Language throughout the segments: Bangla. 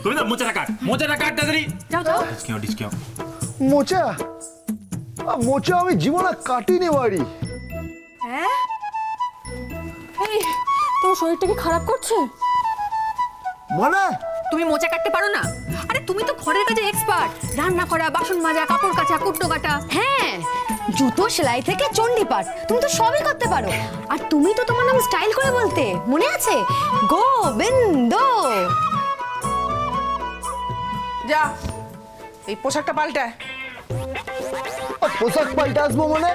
তুমি না মোচাটা কাট তাড়াতাড়ি। যাও যাও। ডিসকাউন্ট মোচা মোচা আমি জীবনে কাটিনি বাড়ি। হ্যাঁ এই তোমার শরীরটা কি খারাপ করছে? মানে তুমি মোচা কাটতে পারো না? আরে তুমি তো ঘরের কাজে এক্সপার্ট, রান্না করা, বাসন মাজা, কাপড় কাচা, কুটনো কাটা। হ্যাঁ, জুতো সেলাই থেকে চণ্ডীপাঠ তুমি তো সবই করতে পারো। আর তুমি তো তোমার নাম স্টাইল করে বলতে, মনে আছে? গোবিন্দ। যা এই পোশাকটা পাল্টায়। পোশাক পাল্টে আসবো মানে?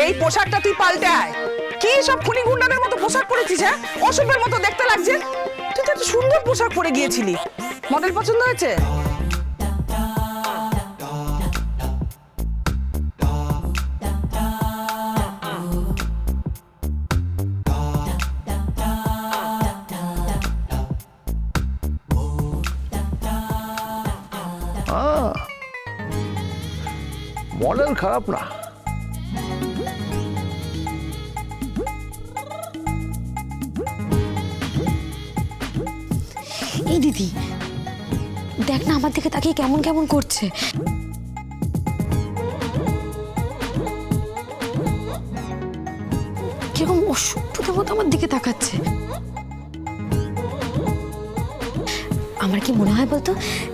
এই পোশাকটা তুই পাল্টায়। কি সব খুনি গুন্ডাদের মতো পোশাক পরেছিস? হ্যাঁ, অসভ্যের মতো দেখতে লাগছে। তুই তো একটা সুন্দর পোশাক পরে গিয়েছিলি, মডেল পছন্দ হয়েছে? মডেল খারাপ না। এই দিদি দেখ না আমার দিকে তাকিয়ে কেমন কেমন করছে। কিরকম অসভ্যতার মতো আমার দিকে তাকাচ্ছে। আমার কি মনে হয় বলতো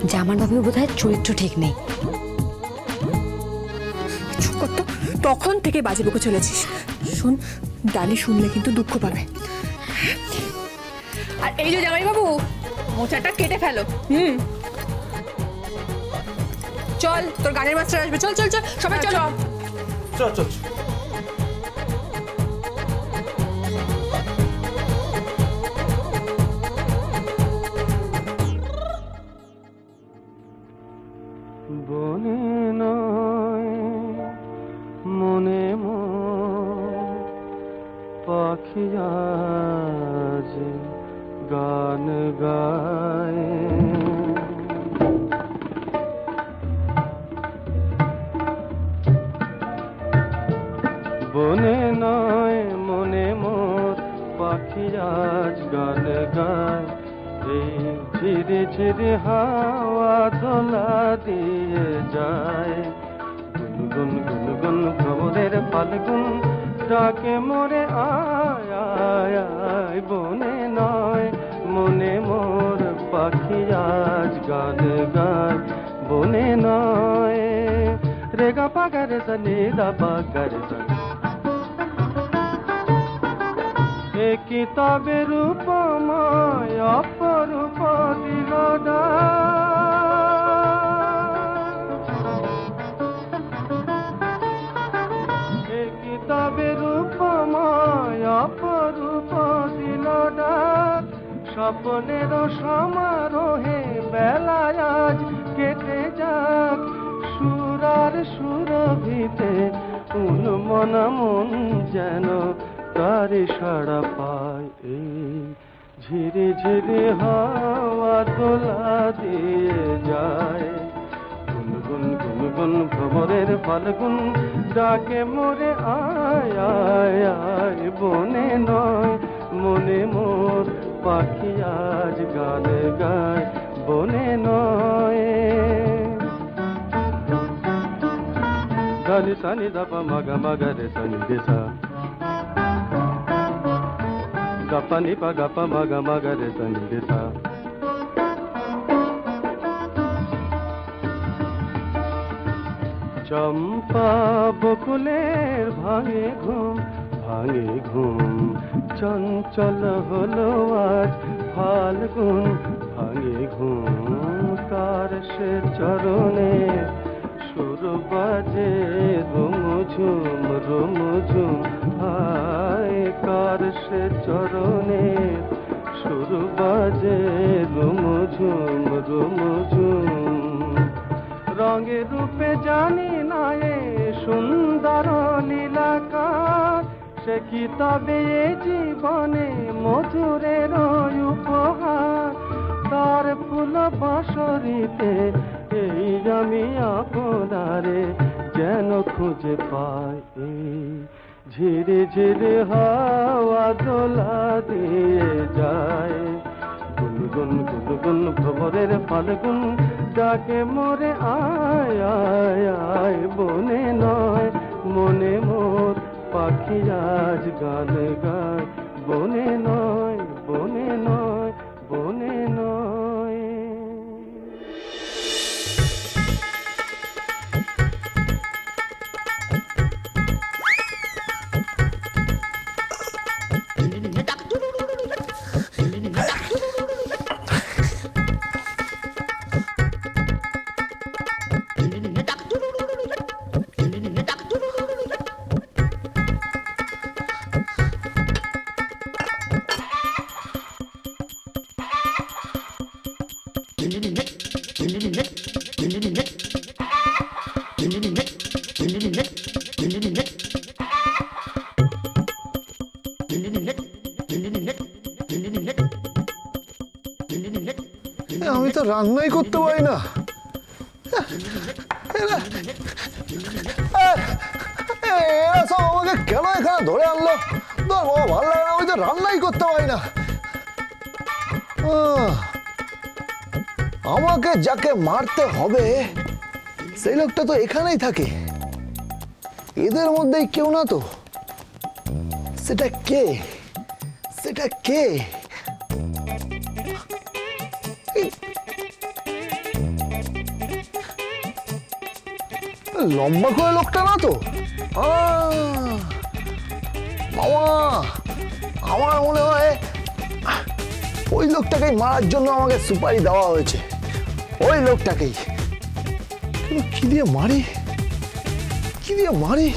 যে আমার বাবুর বোধহয় চরিত্র ঠিক নেই। চুপ কর তো, তখন থেকে বাজে বকে চলেছিস। শোন, ডালি শুনলে কিন্তু দুঃখ পাবে। আর এই যে জামাই বাবু, মোচাটা কেটে ফেলো। চল, তোর গানের মাস্টার আসবে। চল চল চল, সবাই চল। চল চল। বনে নয় মনে পাখি আজ গান গায়। বনে নয় মনে মোর পাখি আজ গান গায়। এই ঝিরি ঝিরি হাওয়া দোলা দিয়ে যায়। গুনগুন গুনগুন ভ্রমরের ফাল্গুন ডাকে মোরে আয় আয় আয়। বনে নয় মনে মোর পাখি আজ গান গায়। বনে নয় রেগা পাগারে সনি দা পাগারে সনি। এ কিতাবে রূপময় অপরূপ দিলদা। এ কিতাবে রূপময় অপরূপ দিলদা। স্বপ্নের সমারোহে বেলায় আজ কেটে যাক। সুরার সুরভিতে উন্মনা মন যেন তারে সাড়া পায়। এই ঝিরে ঝিরে হাওয়া দোলা দিয়ে যায়। গুনগুন গুনগুন ভ্রমরের ফাল্গুন ডাকে মোরে আয় আয় আয়। বনে নয় মনে মোর পাখি আজ গান গায়। বনে নয়। ধানি সানি দাপা মাগা মাগা রে সানি দেশা। গপা নিপা গপা মাগা মাগা রে সানি দেশা। চম্পা বকুলের ভাঙে ঘুম চঞ্চল হলো আজ ফাল্গুন ভাঙে ঘুম। কার সে চরণে সুর বাজে রুমঝুম রুমঝুম হায়। কার সে চরণে সুর বাজে রুমঝুম রুমঝুম। রঙে রূপে জানি না এ সুন্দর লীলাকার। সে কি তবে এ জীবনে মধুরের উপহার। তার ফুল বাঁশরিতে এই আমি আপনারে যেন খুঁজে পাই। এই ঝিরে ঝিরে হাওয়া দোলা দিয়ে যায়। গুনগুন গুনগুন ভ্রমরের ফাল্গুন ডাকে মোরে আয় আয় আয় বনে নয় মনে মোর পাখি আজ গান গায় বনে নয় বনে নয় বনে নয়। আমি তো রান্নাই করতে পারি না। এরা সব আমাকে কেন এখানে ধরে আনলো? ধর বাবা, ভালো লাগে না, আমি তো রান্নাই করতে পারি না। আমাকে যাকে মারতে হবে সেই লোকটা তো এখানেই থাকে। এদের মধ্যেই কেউ না তো? সেটা কে? সেটা কে? লম্বা করে লোকটা না তো? মামা, আমার মনে হয় ওই লোকটাকেই মারার জন্য আমাকে সুপারি দেওয়া হয়েছে। ওই লোকটাকেই। কিন্তু কি দিয়ে মারি? কি দিয়ে মারি?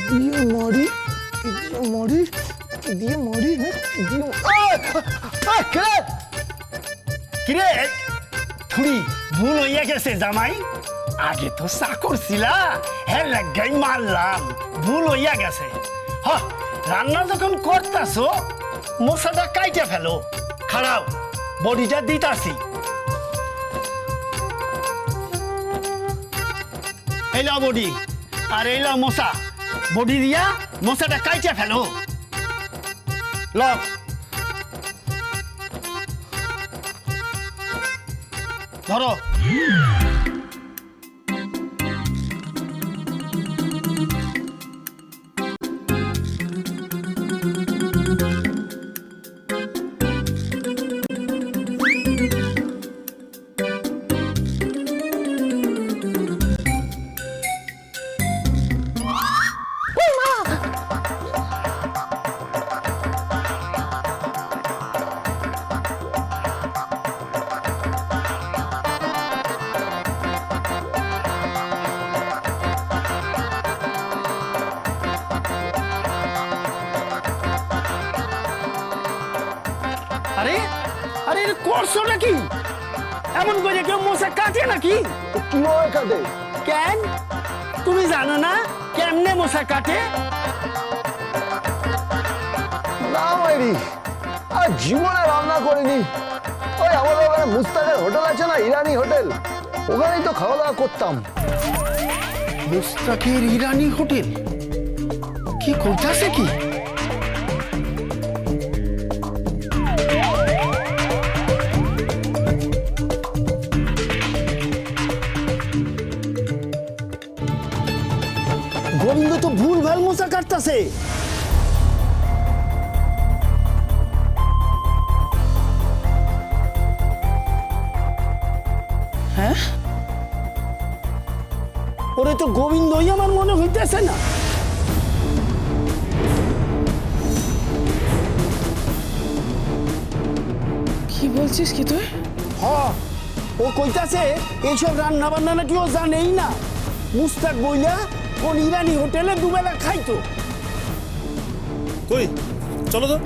কি দিয়ে মারি? কি দিয়ে মারি? কি দিয়ে মারি? কি দিয়ে কিরে থুড়ি ভুল হইয়া গেছে জামাই, আগে তো চাকর ছিলা, হ্যাঁ লাগাই মারলাম, ভুল হইয়া গেছে। হ, রান্না যখন করতাছো মশাটা কাইটে ফেলো, খারাপ বডিটা দিতাছি। এইলা বডি আর এইলা মশা, বডি দিয়া মশাটা কাইটে ফেলো। ল ধরো। আরে আরে করছো নাকি? এমন করে কেউ মশা কাটে নাকি? কিভাবে কাটে? কেন তুমি জানো না কেমনে মশা কাটে? না মাইরি, আর জীবনে রান্না করিনি। ওই আমাদের ওখানে মুস্তাকের হোটেল আছে না, ইরানি হোটেল, ওখানেই তো খাওয়া দাওয়া করতাম। মুস্তাকের ইরানি হোটেল? কি করতেছে কি? গোবিন্দ তো ভুল ভাল মশা কাটতেছে। হ্যাঁ, ওরে তো গোবিন্দই আমার মনে হইতেছে না। কি বলছিস কি তুই? হ্যাঁ, ও কইতাছে এইসব রান্না বান্না নাকি ও জানেই না। মুস্তাক বইলা কোন ইরানি হোটেলে দুবেলা খাইতো। কই চলো তো।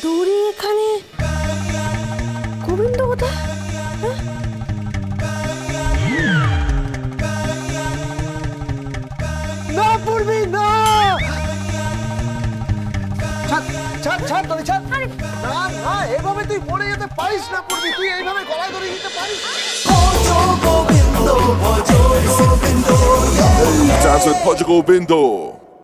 দূরে এখানে গোবিন্দ কোথায়? না পড়বি না, ছাড় ছাড় ছাড়, তুই ছাড়। না না, এভাবে তুই পড়ে যেতে পারিস না পূর্বী, তুই এইভাবে গলায় ধরে দিতে পারিস? Hey, time with Portugal Bindo.